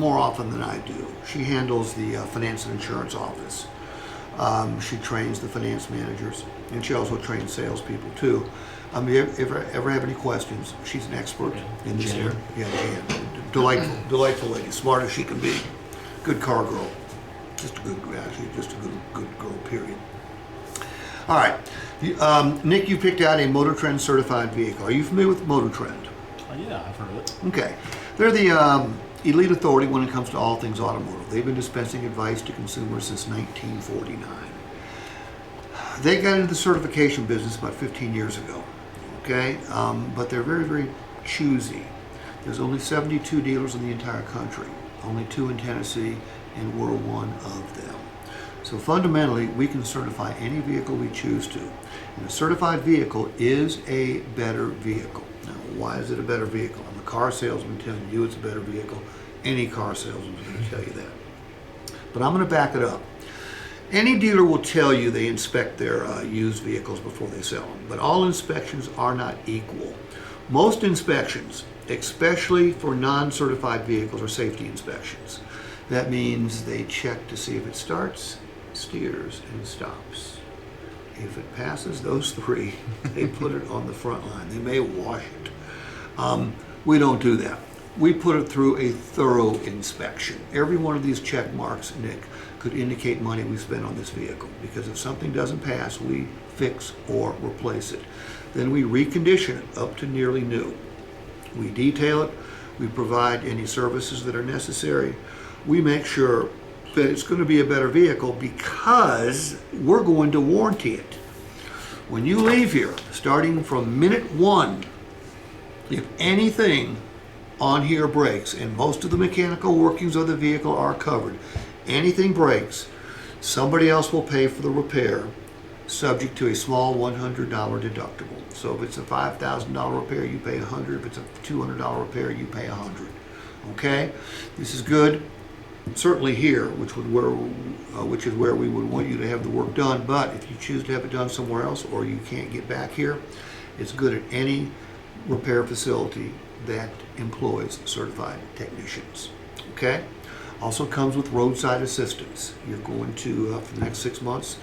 more often than I do. She handles the finance and insurance office. She trains the finance managers, and she also trains salespeople too. If you ever have any questions, she's an expert in this area. Yeah, Jan. Delightful lady, smart as she can be. Good car girl. Just a good girl, period. All right. Nick, you picked out a MotorTrend certified vehicle. Are you familiar with MotorTrend? Yeah, I've heard of it. Okay. They're the elite authority when it comes to all things automotive. They've been dispensing advice to consumers since 1949. They got into the certification business about 15 years ago. Okay, but they're very, very choosy. There's only 72 dealers in the entire country, only 2 in Tennessee, and we're one of them. So fundamentally, we can certify any vehicle we choose to. And a certified vehicle is a better vehicle. Now, why is it a better vehicle? I'm a car salesman telling you it's a better vehicle. Any car salesman is going to tell you that. But I'm going to back it up. Any dealer will tell you they inspect their used vehicles before they sell them, but all inspections are not equal. Most inspections, especially for non-certified vehicles, are safety inspections. That means they check to see if it starts, steers, and stops. If it passes those 3, they put it on the front line. They may wash it. We don't do that. We put it through a thorough inspection. Every one of these check marks, Nick, could indicate money we spent on this vehicle, because if something doesn't pass, we fix or replace it. Then we recondition it up to nearly new. We detail it. We provide any services that are necessary. We make sure that it's going to be a better vehicle because we're going to warranty it. When you leave here, starting from minute 1, if anything on here breaks, and most of the mechanical workings of the vehicle are covered, anything breaks, somebody else will pay for the repair, subject to a small $100 deductible. So if it's a $5,000 repair, you pay $100. If it's a $200 repair, you pay $100. Okay, this is good. Certainly here, which is where we would want you to have the work done. But if you choose to have it done somewhere else, or you can't get back here, it's good at any repair facility that employs certified technicians. Okay. Also comes with roadside assistance. You're going to, for the next 6 months,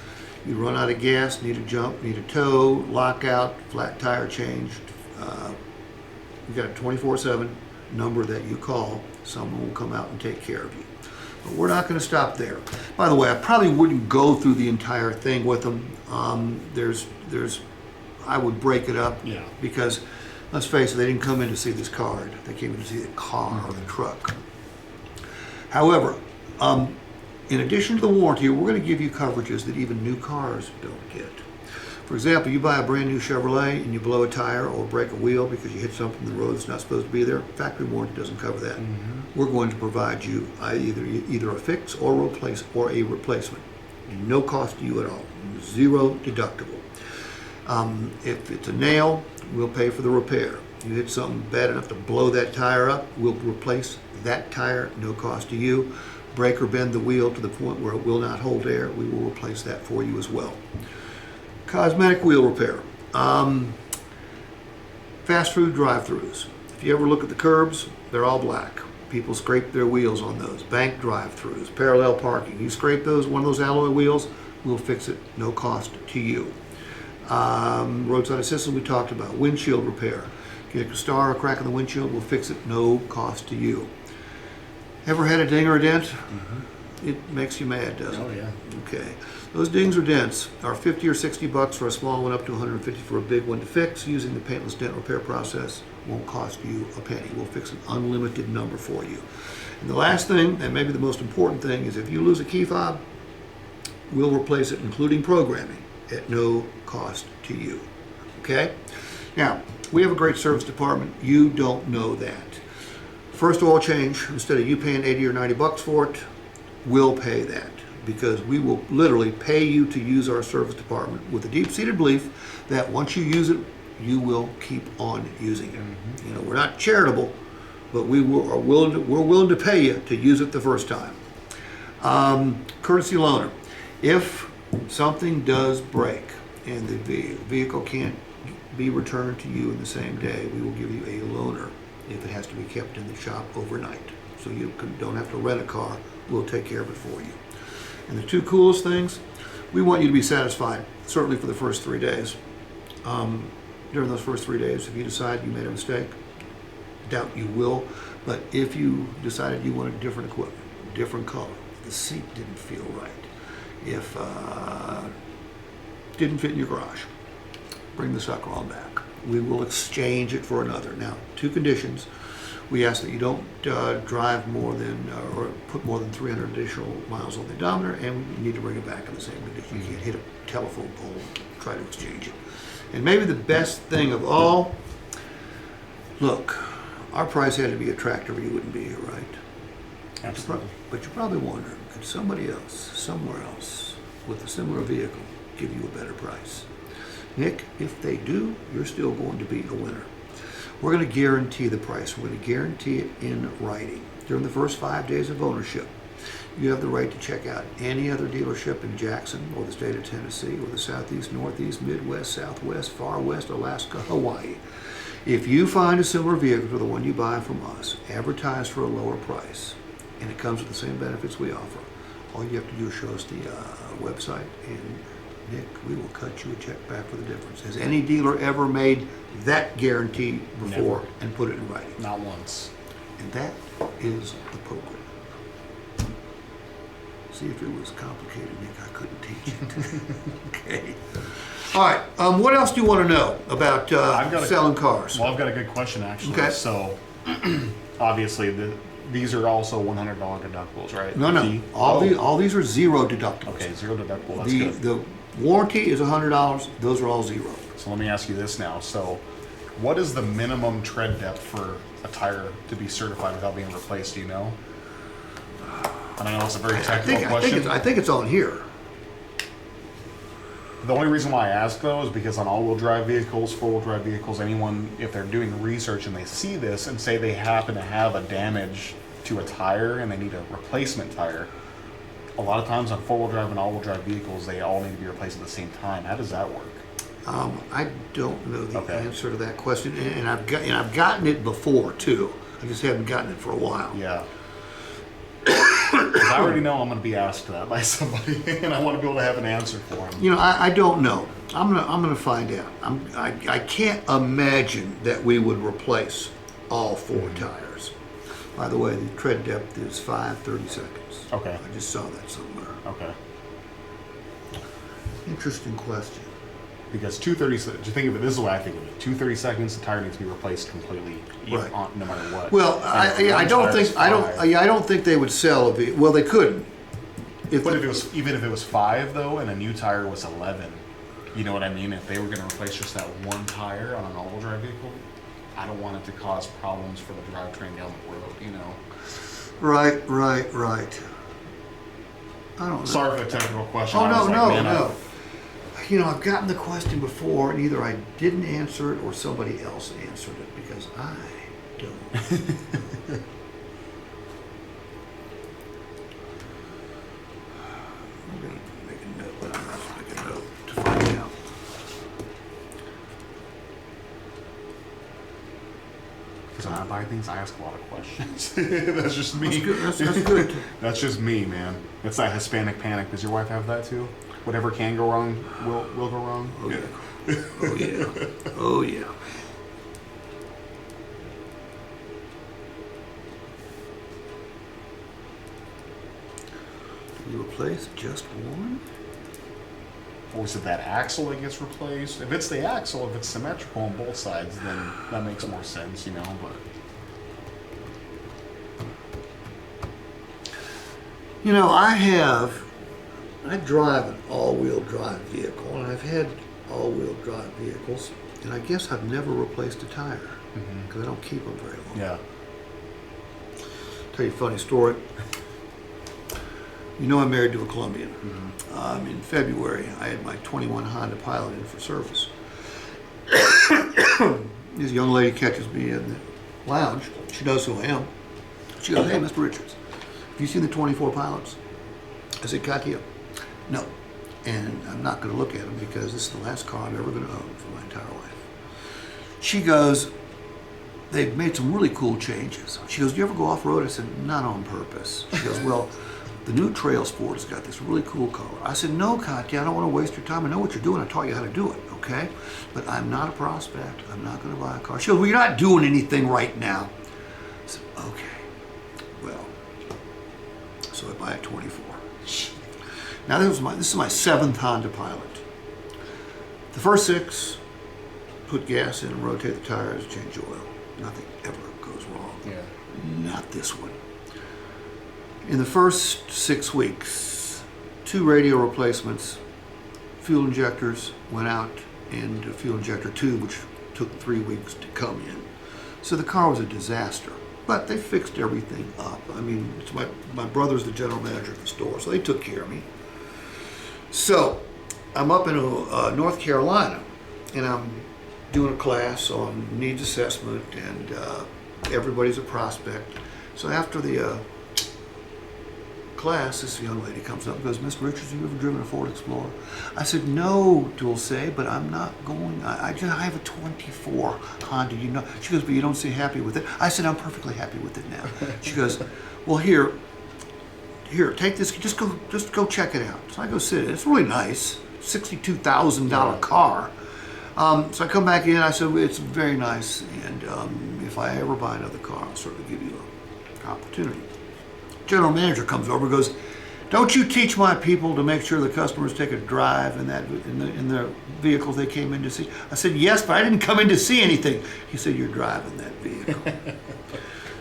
you run out of gas, need a jump, need a tow, lockout, flat tire changed. You've got a 24/7 number that you call. Someone will come out and take care of you. But we're not going to stop there. By the way, I probably wouldn't go through the entire thing with them. I would break it up, because let's face it, they didn't come in to see this car. They came in to see the car or the truck. However, in addition to the warranty, we're going to give you coverages that even new cars don't get. For example, you buy a brand new Chevrolet and you blow a tire or break a wheel because you hit something in the road that's not supposed to be there. Factory warranty doesn't cover that. We're going to provide you either a fix or a replacement. No cost to you at all. 0 deductible. If it's a nail, we'll pay for the repair. You hit something bad enough to blow that tire up, we'll replace that tire, no cost to you. Break or bend the wheel to the point where it will not hold air, we will replace that for you as well. Cosmetic wheel repair. Fast food drive-thrus. If you ever look at the curbs, they're all black. People scrape their wheels on those. Bank drive-thrus, parallel parking. You scrape one of those alloy wheels, we'll fix it, no cost to you. Roadside assistance we talked about. Windshield repair. Get a star or crack in the windshield, we'll fix it, no cost to you. Ever had a ding or a dent? It makes you mad, doesn't it? Oh, yeah. Okay. Those dings or dents are $50 or $60 for a small one, up to $150 for a big one to fix. Using the paintless dent repair process won't cost you a penny. We'll fix an unlimited number for you. And the last thing, and maybe the most important thing, is if you lose a key fob, we'll replace it, including programming, at no cost to you. Okay? Now, we have a great service department. You don't know that. First oil change, instead of you paying $80 or $90 for it, we'll pay that, because we will literally pay you to use our service department with a deep-seated belief that once you use it, you will keep on using it. You know, we're not charitable, but we're willing to pay you to use it the first time. Courtesy loaner. If something does break and the vehicle can't be returned to you in the same day, we will give you a loaner if it has to be kept in the shop overnight. so you don't have to rent a car. We'll take care of it for you. And the two coolest things, we want you to be satisfied, certainly for the first 3 days. During those first 3 days, if you decide you made a mistake, doubt you will, but if you decided you wanted different equipment, different color, the seat didn't feel right, if didn't fit in your garage, bring the sucker on back. We will exchange it for another. Now, two conditions. We ask that you don't drive more than or put more than 300 additional miles on the odometer, and you need to bring it back in the same condition. You can't hit a telephone pole and try to exchange it. And maybe the best thing of all, look, our price had to be attractive or you wouldn't be here, right? Absolutely. But you're probably wondering, could somebody else, somewhere else, with a similar vehicle, give you a better price? Nick, if they do, you're still going to be a winner. We're going to guarantee the price. We're going to guarantee it in writing. During the first 5 days of ownership, you have the right to check out any other dealership in Jackson or the state of Tennessee or the Southeast, Northeast, Midwest, Southwest, Far West, Alaska, Hawaii. If you find a similar vehicle to the one you buy from us, advertised for a lower price, and it comes with the same benefits we offer, all you have to do is show us the website, and Nick, we will cut you a check back for the difference. Has any dealer ever made that guarantee before? Never. And put it in writing? Not once. And that is the program. See, if it was complicated, Nick, I couldn't teach it. Okay. All right. What else do you want to know about selling cars? Well, I've got a good question, actually. Okay. So, obviously, these are also $100 deductibles, right? No. All these are zero deductibles. Okay, zero deductible. That's good. The warranty is $100. Those are all zero. So let me ask you this now. So, what is the minimum tread depth for a tire to be certified without being replaced? Do you know? And I know it's a very technical question. I think it's on here. The only reason why I ask though is because on all-wheel drive vehicles, four-wheel drive vehicles, anyone, if they're doing research and they see this and say they happen to have a damage to a tire and they need a replacement tire, a lot of times on four-wheel drive and all-wheel drive vehicles, they all need to be replaced at the same time. How does that work? I don't know the answer to that question, and I've gotten it before too. I just haven't gotten it for a while. Yeah. Because I already know I'm going to be asked that by somebody, and I want to be able to have an answer for them. You know, I don't know. I'm gonna find out. I can't imagine that we would replace all four tires. By the way, the tread depth is 5/30 seconds. Okay. I just saw that somewhere. Okay. Interesting question. Because 230, to think of it, this is the way I think of it. 230 seconds, the tire needs to be replaced completely, Right. No matter what. Well, I don't think they would sell a vehicle. Well, they couldn't. But even if it was 5 though, and a new tire was 11, you know what I mean? If they were going to replace just that one tire on an all-wheel drive vehicle, I don't want it to cause problems for the drivetrain down the road. You know. Right. I don't know. Sorry for the technical question. Oh no. You know, I've gotten the question before, and either I didn't answer it or somebody else answered it because I don't. I'm going to make a note. I'm going to make a note to find out. Because when I buy things, I ask a lot of questions. That's just me. That's good. That's just me, man. It's that Hispanic panic. Does your wife have that too? Whatever can go wrong will go wrong. Oh yeah. Oh yeah. Do you replace just one? Or is it that axle that gets replaced? If it's the axle, if it's symmetrical on both sides, then that makes more sense, you know. But you know, I drive an all-wheel drive vehicle, and I've had all-wheel drive vehicles, and I guess I've never replaced a tire because I don't keep them very long. yeah. Tell you a funny story. You know, I'm married to a Colombian. In February, I had my 21 Honda Pilot in for service. This young lady catches me in the lounge. She knows who I am. She goes, "Hey, Mr. Richards, have you seen the 24 Pilots?" I said, "Katia, no." And I'm not going to look at them because this is the last car I'm ever going to own for my entire life. She goes, they've made some really cool changes. She goes, do you ever go off-road? I said, not on purpose. She goes, well, the new Trail Sport has got this really cool color. I said, no, Katya, I don't want to waste your time. I know what you're doing. I taught you how to do it, okay? But I'm not a prospect. I'm not going to buy a car. She goes, well, you're not doing anything right now. I said, okay, well, so I buy a 24. Now, this is my 7th Honda Pilot. The first 6, put gas in, rotate the tires, change oil. Nothing ever goes wrong. Yeah. Not this one. In the first 6 weeks, 2 radio replacements, fuel injectors went out, and fuel injector 2, which took 3 weeks to come in. So the car was a disaster, but they fixed everything up. I mean, it's my brother's the general manager of the store, so they took care of me. So I'm up in North Carolina, and I'm doing a class on needs assessment, and everybody's a prospect. So after the class, this young lady comes up and goes, Mr. Richards, have you ever driven a Ford Explorer? I said, no, Dulce, but I'm not going. I have a 24 Honda, you know. She goes, but you don't seem happy with it. I said, I'm perfectly happy with it now. She goes, well, here, take this, just go check it out. So I go sit in it. It's really nice, $62,000 car. So I come back in, I said, it's very nice, and if I ever buy another car, I'll certainly give you an opportunity. General manager comes over and goes, don't you teach my people to make sure the customers take a drive in the vehicles they came in to see? I said, yes, but I didn't come in to see anything. He said, you're driving that vehicle.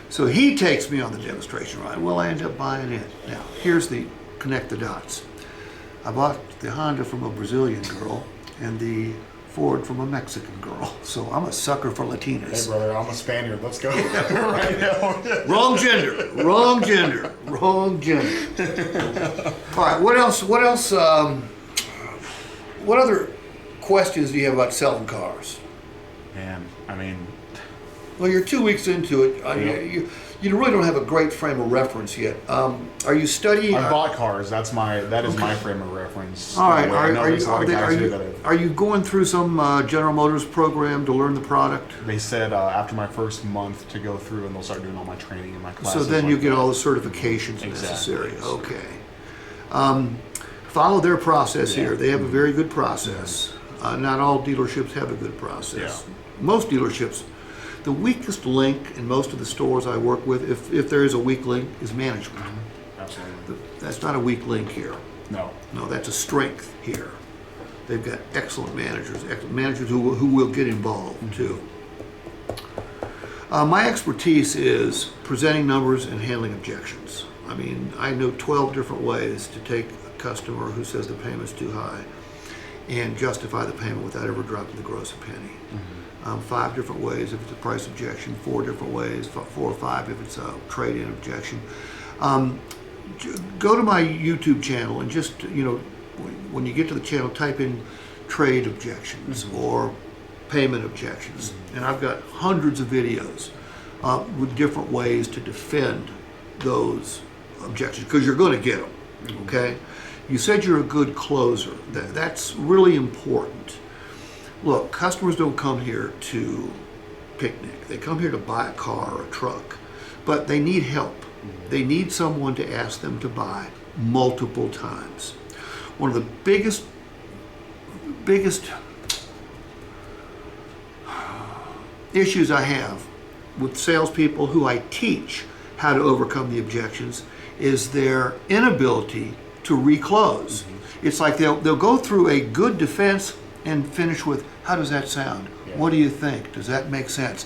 So he takes me on the demonstration ride. Well, I end up buying it. Now, here's the connect the dots. I bought the Honda from a Brazilian girl and the Ford from a Mexican girl. So I'm a sucker for Latinas. Hey, brother, I'm a Spaniard. Let's go. Right now. Wrong gender. Wrong gender. Wrong gender. All right. What else? What other questions do you have about selling cars? Man, I mean, Well, you're 2 weeks into it. You really don't have a great frame of reference yet. Are you studying? I bought cars. That is my frame of reference. All right. Are Are you going through some General Motors program to learn the product? They said after my first month to go through, and they'll start doing all my training and my classes. So then like you get that. all the certifications Exactly. necessary. Okay. Follow their process here. They have a very good process. Not all dealerships have a good process. Yeah. Most dealerships, the weakest link in most of the stores I work with, if there is a weak link, is management. Absolutely. That's not a weak link here. No. No, that's a strength here. They've got excellent managers who will get involved too. My expertise is presenting numbers and handling objections. I mean, I know 12 different ways to take a customer who says the payment's too high and justify the payment without ever dropping the gross a penny. 5 different ways if it's a price objection, 4 different ways, 4 or 5 if it's a trade-in objection. Go to my YouTube channel and just, when you get to the channel, type in trade objections or payment objections. And I've got hundreds of videos with different ways to defend those objections, because you're going to get them, okay? You said you're a good closer. That's really important. Look, customers don't come here to picnic. They come here to buy a car or a truck, but they need help. They need someone to ask them to buy multiple times. One of the biggest issues I have with salespeople who I teach how to overcome the objections is their inability to reclose. It's like they'll go through a good defense and finish with, how does that sound? Yeah. What do you think? Does that make sense?